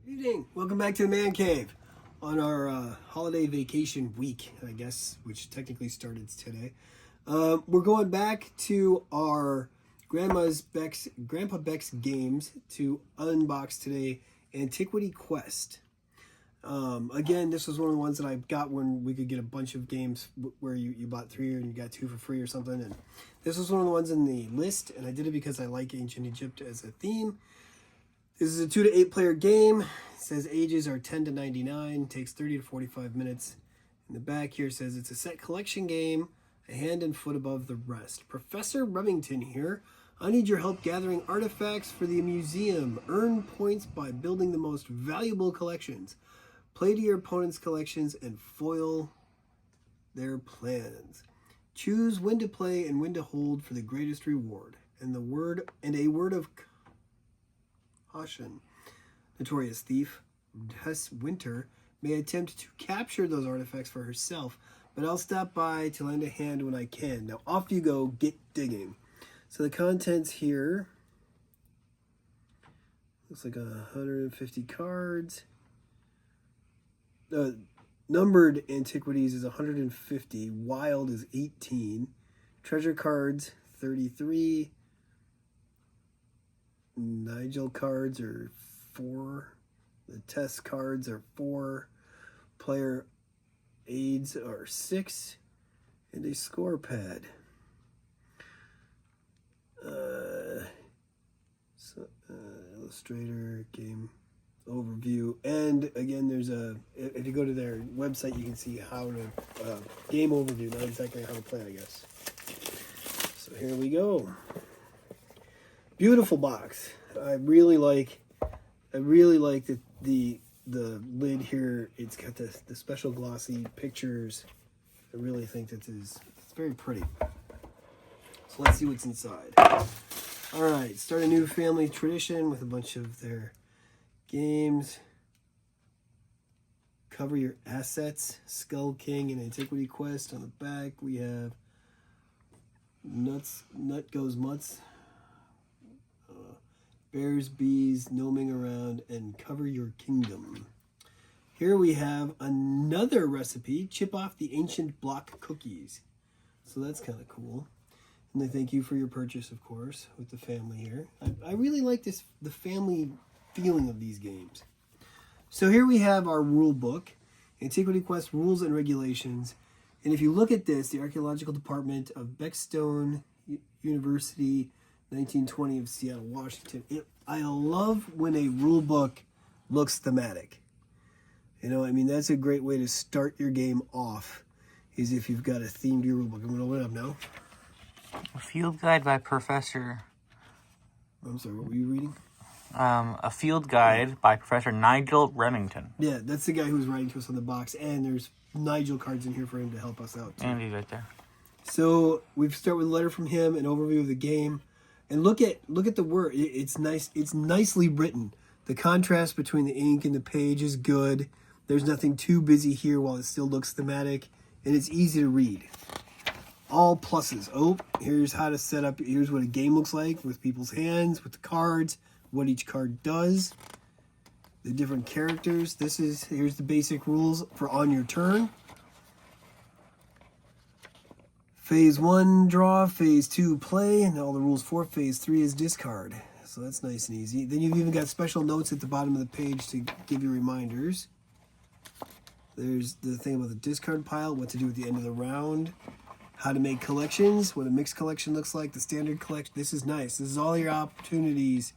Good evening. Welcome back to the Man Cave on our holiday vacation week, I guess, which technically started today. We're going back to our Grandpa Beck's games to unbox today, Antiquity Quest. Again, this was one of the ones that I got when we could get a bunch of games where you bought 3 and you got 2 for free or something. And this was one of the ones in the list, and I did it because I like ancient Egypt as a theme. This is a 2 to 8 player game. It says ages are 10 to 99. Takes 30 to 45 minutes. In the back here says it's a set collection game, a hand and foot above the rest. Professor Remington here. I need your help gathering artifacts for the museum. Earn points by building the most valuable collections. Play to your opponent's collections and foil their plans. Choose when to play and when to hold for the greatest reward. And a word of caution. Notorious thief Tess Winter may attempt to capture those artifacts for herself, but I'll stop by to lend a hand when I can. Now off you go, get digging. So the contents here, looks like 150 cards. Numbered antiquities is 150, wild is 18, treasure cards 33, Nigel cards are 4, the test cards are 4, player aids are 6, and a score pad. Illustrator, game overview, and again there's if you go to their website you can see how to game overview, not exactly how to play, I guess. So here we go. Beautiful box. I really like the lid here. It's got the special glossy pictures. I really think it's very pretty. So let's see what's inside. All right, start a new family tradition with a bunch of their games. Cover your assets. Skull King and Antiquity Quest. On the back we have Nut Goes Mutts. Bears, bees, gnoming around, and cover your kingdom. Here we have another recipe. Chip off the ancient block cookies. So that's kind of cool. And they thank you for your purchase, of course, with the family here. I really like the family feeling of these games. So here we have our rule book, Antiquity Quest Rules and Regulations. And if you look at this, the Archaeological Department of Beckstone University, 1920 of Seattle, Washington. I love when a rule book looks thematic. You know, I mean, that's a great way to start your game off, is if you've got a theme to your rule book. I'm going to open it up now. A field guide by Professor... I'm sorry, what were you reading? A field guide by Professor Nigel Remington. Yeah, that's the guy who's writing to us on the box, and there's Nigel cards in here for him to help us out, too. And he's right there. So we start with a letter from him, an overview of the game. And look at the word. It's nice. It's nicely written. The contrast between the ink and the page is good. There's nothing too busy here while it still looks thematic, and it's easy to read. All pluses. Oh, here's how to set up. Here's what a game looks like with people's hands, with the cards, what each card does, the different characters. Here's the basic rules for on your turn. Phase 1, draw. Phase 2, play. And all the rules for Phase 3 is discard. So that's nice and easy. Then you've even got special notes at the bottom of the page to give you reminders. There's the thing about the discard pile, what to do at the end of the round, how to make collections, what a mixed collection looks like, the standard collection. This is nice. This is all your opportunities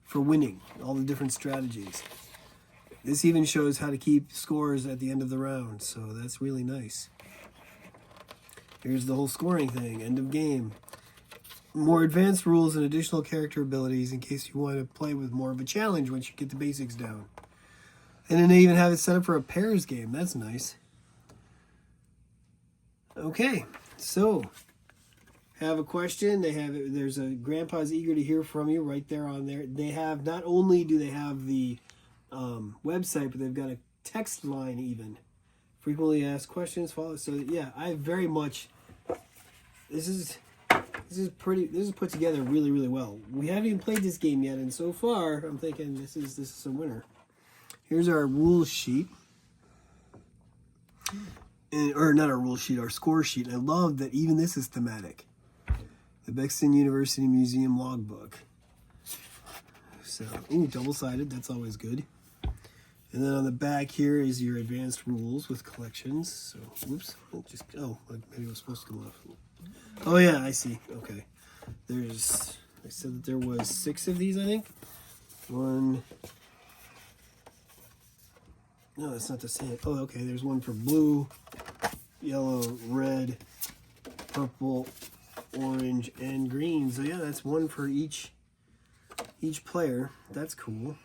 for winning, all the different strategies. This even shows how to keep scores at the end of the round, so that's really nice. Here's the whole scoring thing, end of game. More advanced rules and additional character abilities in case you want to play with more of a challenge once you get the basics down. And then they even have it set up for a pairs game. That's nice. Okay, so have a question. There's a Grandpa's eager to hear from you right there on there. They have, not only do they have the website, but they've got a text line even. Frequently asked questions, follow. So yeah, I very much. This is put together really, really well. We haven't even played this game yet, and so far I'm thinking this is a winner. Here's our rules sheet. Or not our rule sheet, our score sheet. And I love that even this is thematic. The Bexton University Museum logbook. So, ooh, double-sided. That's always good. And then on the back here is your advanced rules with collections. So, whoops. Maybe it was supposed to come off. Oh, yeah, I see. Okay. I said that there was 6 of these, I think. One. No, that's not the same. Oh, okay. There's one for blue, yellow, red, purple, orange, and green. So, yeah, that's one for each player. That's cool.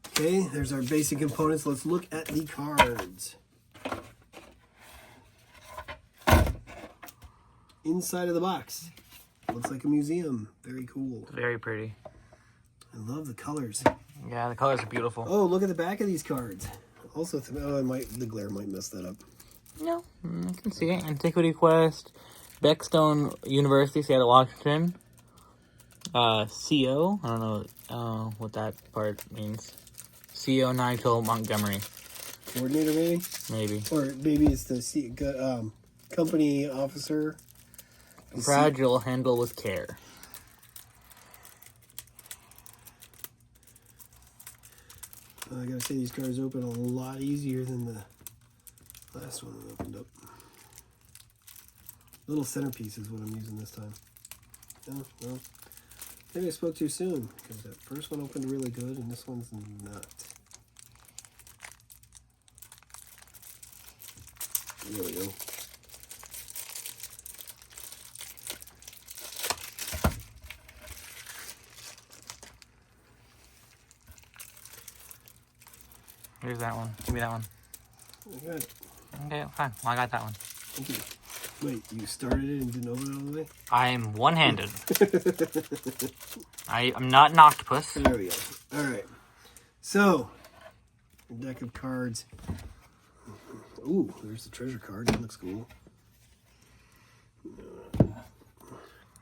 Okay, there's our basic components. Let's look at the cards. Inside of the box. Looks like a museum. Very cool. Very pretty. I love the colors. Yeah, the colors are beautiful. Oh, look at the back of these cards. Also, the glare might mess that up. No, I can see it. Antiquity Quest, Bexton University, Seattle, Washington. CO, I don't know what that part means. CO Nigel Montgomery. Coordinator, maybe? Maybe. Or maybe it's the company officer. Fragile, handle with care. I gotta say, these cards open a lot easier than the last one we opened up. Little centerpiece is what I'm using this time. Oh, well, maybe I spoke too soon, because that first one opened really good, and this one's not. There we go. Here's that one. Give me that one. Good. Okay, fine. Well, I got that one. Thank you. Wait, you started it and didn't open it all the way? I am one-handed. I'm not an octopus. There we go. All right. So, a deck of cards. Ooh, there's the treasure card. That looks cool.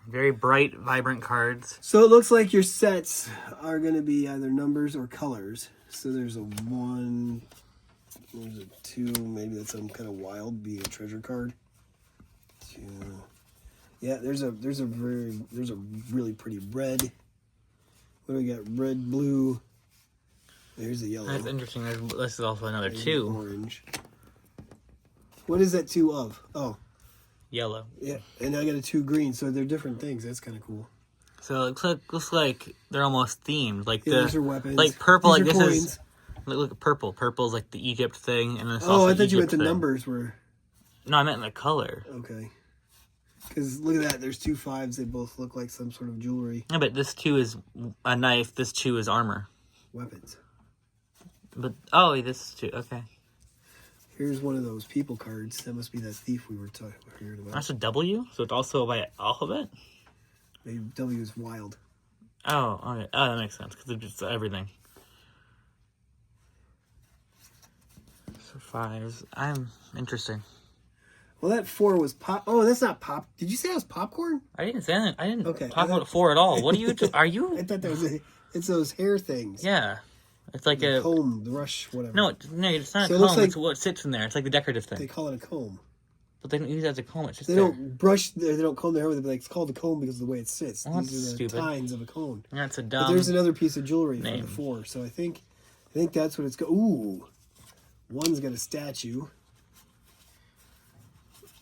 Very bright, vibrant cards. So it looks like your sets are going to be either numbers or colors. So there's a 1, there's a 2, maybe that's some kind of wild, be a treasure card. 2. Yeah, there's a really pretty red. What do we got? Red, blue. There's the yellow. That's interesting. This is also another There's 2. Orange. What is that 2 of? Oh. Yellow. Yeah, and I got a 2 green, so they're different things. That's kind of cool. So it looks like they're almost themed. Like these are weapons. Like purple, these like are this coins. is. Look at purple. Purple's like the Egypt thing, and this Oh, also I thought you meant Egypt the thing. numbers were. No, I meant the color. Okay. Because look at that. There's 2 5s. They both look like some sort of jewelry. Yeah, but this 2 is a knife. This 2 is armor. Weapons. But this is 2. Okay. Here's one of those people cards. That must be that thief we were hearing about. That's a W, so it's also by alphabet. Maybe W is wild. Oh, okay. Oh, that makes sense because it's just everything. So 5s. I'm interesting. Well, that 4 was pop. Oh, that's not pop. Did you say that was popcorn? I didn't say that. I didn't Okay, talk about 4 at all. What are you? Are I you? thought that was it's those hair things. Yeah, it's like The a comb, the rush, whatever. no, it's not So it a looks comb. like- It's what sits in there. It's like the decorative They thing. call it a comb. But they don't use it as a comb. It's just They there. don't brush. They don't comb their hair with it. But it's called a comb because of the way it sits. Well, These that's are the stupid. tines of a cone. That's a But dumb. there's another piece of jewelry for name. the 4. So I think that's what it's go. Ooh, one's got a statue,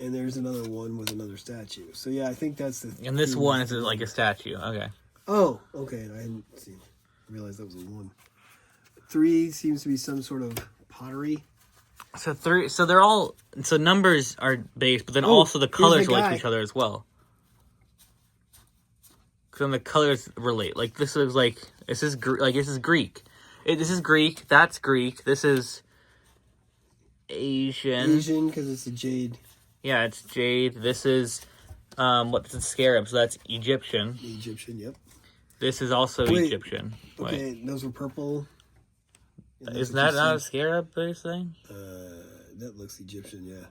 and there's another one with another statue. So yeah, I think that's the. And this theme. one is like a statue. Okay. Oh, okay. I hadn't realized that was a 1. 3 seems to be some sort of pottery. So 3. So they're all. So numbers are based, but then Oh, also the here's colors the relate guy. to each other as well. Because then the colors relate. Like this is like this is this is Greek. This is Greek. That's Greek. This is Asian. Asian because it's a jade. Yeah, it's jade. This is what's a scarab? So that's Egyptian. Egyptian. Yep. This is also Wait, Egyptian. Wait. Okay, those were purple. And that's Isn't what that you not a said. scarab based thing? That looks Egyptian, yeah.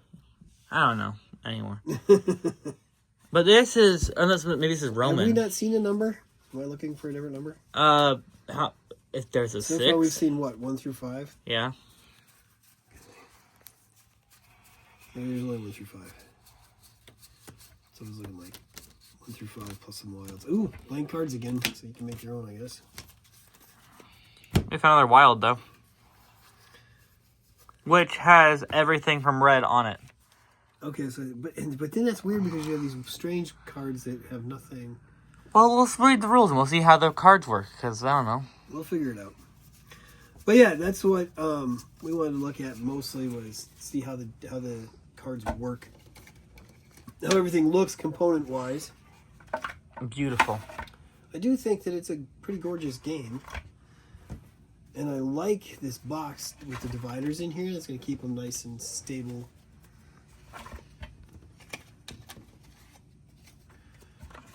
I don't know anymore. But this is unless maybe this is Have Roman. we not seen a number? Am I looking for a different number? if there's a So 6. far we've seen what, 1 through 5? Yeah. Maybe there's only 1 through 5. So it was looking like 1 through 5 plus some wilds. Ooh, blank cards again, so you can make your own, I guess. We found another wild, though. Which has everything from red on it. Okay, so but then that's weird because you have these strange cards that have nothing. Well, let's read the rules and we'll see how the cards work, because I don't know. We'll figure it out. But yeah, that's what we wanted to look at mostly, was see how the cards work, how everything looks component wise. Beautiful. I do think that it's a pretty gorgeous game, and I like this box with the dividers in here. That's going to keep them nice and stable.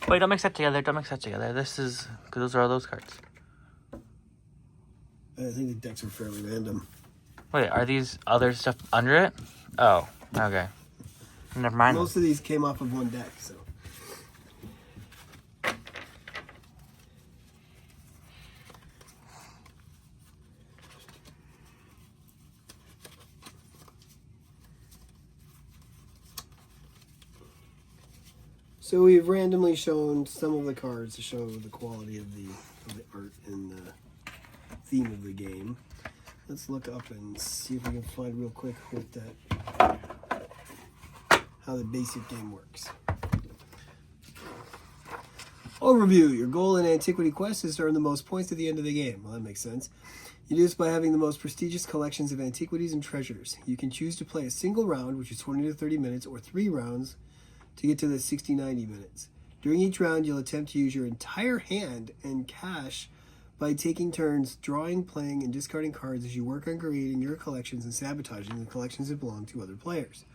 Wait, don't mix that together. Don't mix that together. This is, because those are all those cards. I think the decks are fairly random. Wait, are these other stuff under it? Oh, okay. Never mind. Most of these came off of one deck, so. So we've randomly shown some of the cards to show the quality of the art and the theme of the game. Let's look up and see if we can find real quick what that, how the basic game works. Overview. Your goal in Antiquity Quest is to earn the most points at the end of the game. Well, that makes sense. You do this by having the most prestigious collections of antiquities and treasures. You can choose to play a single round, which is 20 to 30 minutes, or 3 rounds to get to the 60-90 minutes. During each round, you'll attempt to use your entire hand and cash by taking turns drawing, playing, and discarding cards as you work on creating your collections and sabotaging the collections that belong to other players.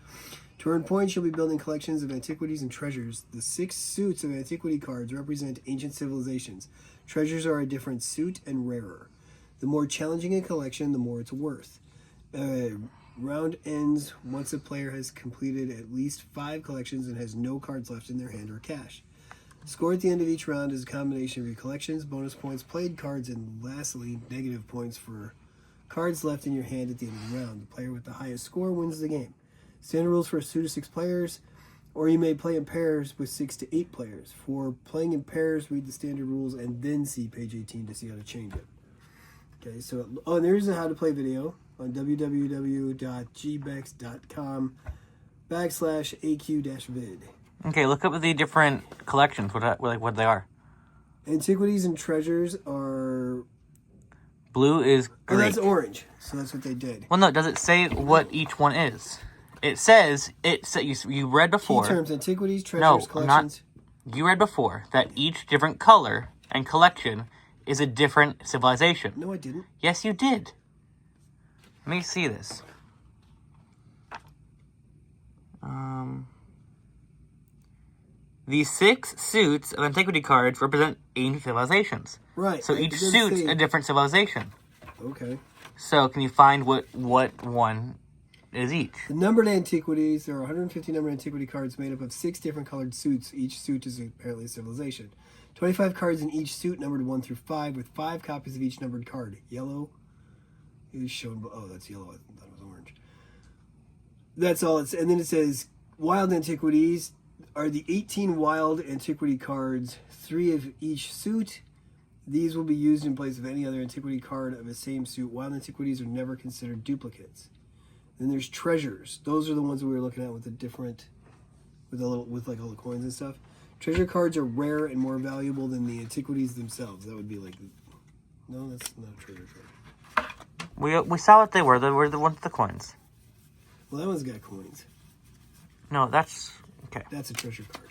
To earn points, you'll be building collections of antiquities and treasures. The 6 suits of antiquity cards represent ancient civilizations. Treasures are a different suit and rarer. The more challenging a collection, the more it's worth. Round ends once a player has completed at least 5 collections and has no cards left in their hand or cash. The score at the end of each round is a combination of your collections, bonus points, played cards, and lastly, negative points for cards left in your hand at the end of the round. The player with the highest score wins the game. Standard rules for 2 to 6 players, or you may play in pairs with 6 to 8 players. For playing in pairs, read the standard rules and then see page 18 to see how to change it. Okay, so, and there's a how to play video on www.gbexx.com/aq-vid. Okay, look up the different collections, what they are. Antiquities and treasures are... Blue is Greek. Oh, that's orange, so that's what they did. Well, no, does it say what each one is? It says, you read before. Key terms, antiquities, treasures, collections. You read before that each different color and collection is a different civilization. No, I didn't. Yes, you did. Let me see this. The 6 suits of antiquity cards represent ancient civilizations. Right. So each suit's a different civilization. Okay. So can you find what one is each? The numbered antiquities, there are 150 numbered antiquity cards made up of 6 different colored suits. Each suit is apparently a civilization. 25 cards in each suit, numbered 1 through 5, with 5 copies of each numbered card. Yellow is shown. Oh, that's yellow. I thought it was orange. That's all it's. And then it says wild antiquities are the 18 wild antiquity cards, 3 of each suit. These will be used in place of any other antiquity card of the same suit. Wild antiquities are never considered duplicates. Then there's treasures. Those are the ones that we were looking at with the different, with like all the coins and stuff. Treasure cards are rare and more valuable than the antiquities themselves. That would be like, no, that's not a treasure card. We saw what they were. They were the ones with the coins. Well, that one's got coins. No, that's okay. That's a treasure card.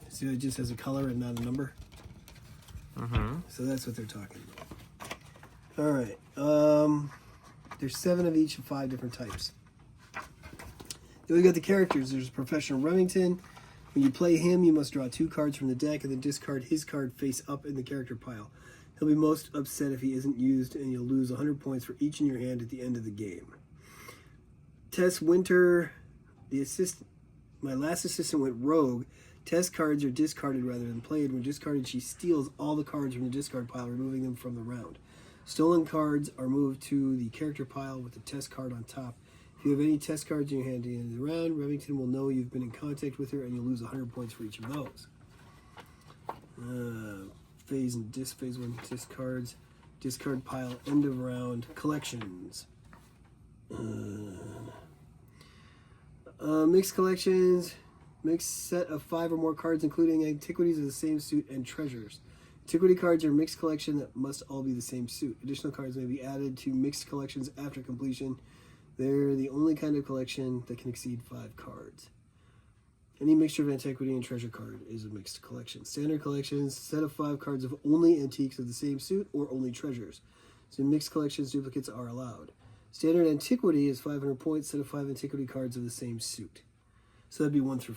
See, it just has a color and not a number. Mm-hmm. So that's what they're talking about. All right. There's 7 of each of 5 different types. Then we got the characters. There's Professional Remington. When you play him, you must draw 2 cards from the deck and then discard his card face up in the character pile. He'll be most upset if he isn't used, and you'll lose 100 points for each in your hand at the end of the game. Tess Winter, the assistant. My last assistant went rogue. Test cards are discarded rather than played. When discarded, she steals all the cards from the discard pile, removing them from the round. Stolen cards are moved to the character pile with the test card on top. If you have any test cards in your hand at the end of the round, Remington will know you've been in contact with her, and you'll lose 100 points for each of those. Phase and phase 1 discards. Discard pile, end of round, collections. Mixed collections. Mixed set of 5 or more cards, including antiquities of the same suit and treasures. Antiquity cards are mixed collection that must all be the same suit. Additional cards may be added to mixed collections after completion. They're the only kind of collection that can exceed 5 cards. Any mixture of antiquity and treasure card is a mixed collection. Standard collections, set of 5 cards of only antiques of the same suit or only treasures. So in mixed collections, duplicates are allowed. Standard antiquity is 500 points, set of 5 antiquity cards of the same suit. So that'd be 1 through...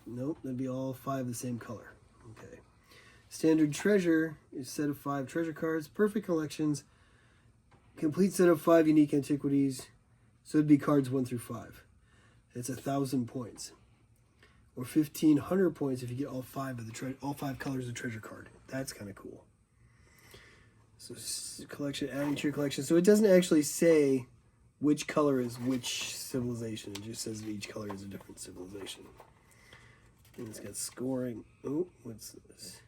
Nope, that'd be all 5 the same color. Okay. Standard treasure is set of 5 treasure cards. Perfect collections, complete set of 5 unique antiquities. So it'd be cards 1 through 5. It's 1,000 points. Or 1,500 points if you get all 5 of the all 5 colors of treasure card. That's kind of cool. So collection, adding to your collection. So it doesn't actually say which color is which civilization. It just says that each color is a different civilization. And it's got scoring. Oh, what's this?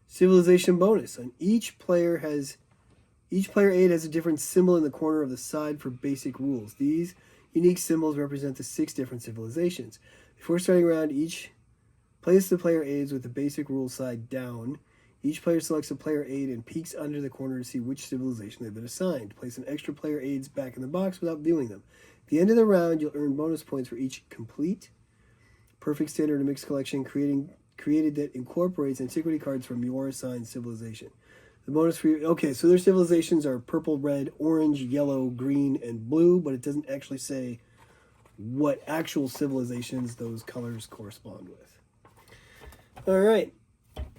Civilization bonus. On each player aid has a different symbol in the corner of the side for basic rules. These unique symbols represent the 6 different civilizations. Before starting a round, each place the player aids with the basic rule side down. Each player selects a player aid and peeks under the corner to see which civilization they've been assigned. Place an extra player aids back in the box without viewing them. At the end of the round, you'll earn bonus points for each complete, perfect, standard, and mixed collection created that incorporates antiquity cards from your assigned civilization. The bonus for you... Okay, so their civilizations are purple, red, orange, yellow, green, and blue, but it doesn't actually say what actual civilizations those colors correspond with. All right.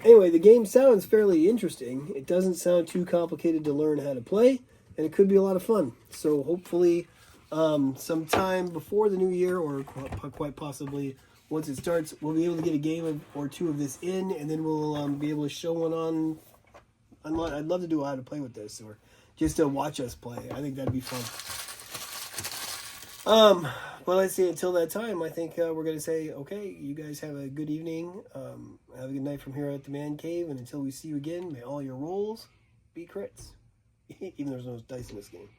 Anyway, the game sounds fairly interesting. It doesn't sound too complicated to learn how to play, and it could be a lot of fun. So hopefully sometime before the new year, or quite possibly once it starts, we'll be able to get a game or 2 of this in, and then we'll be able to show one on... I'd love to do how to play with this, or just to watch us play. I think that'd be fun. Well, let's see. Until that time, I think we're going to say, okay, you guys have a good evening. Have a good night from here at the Man Cave. And until we see you again, may all your rolls be crits. Even though there's no dice in this game.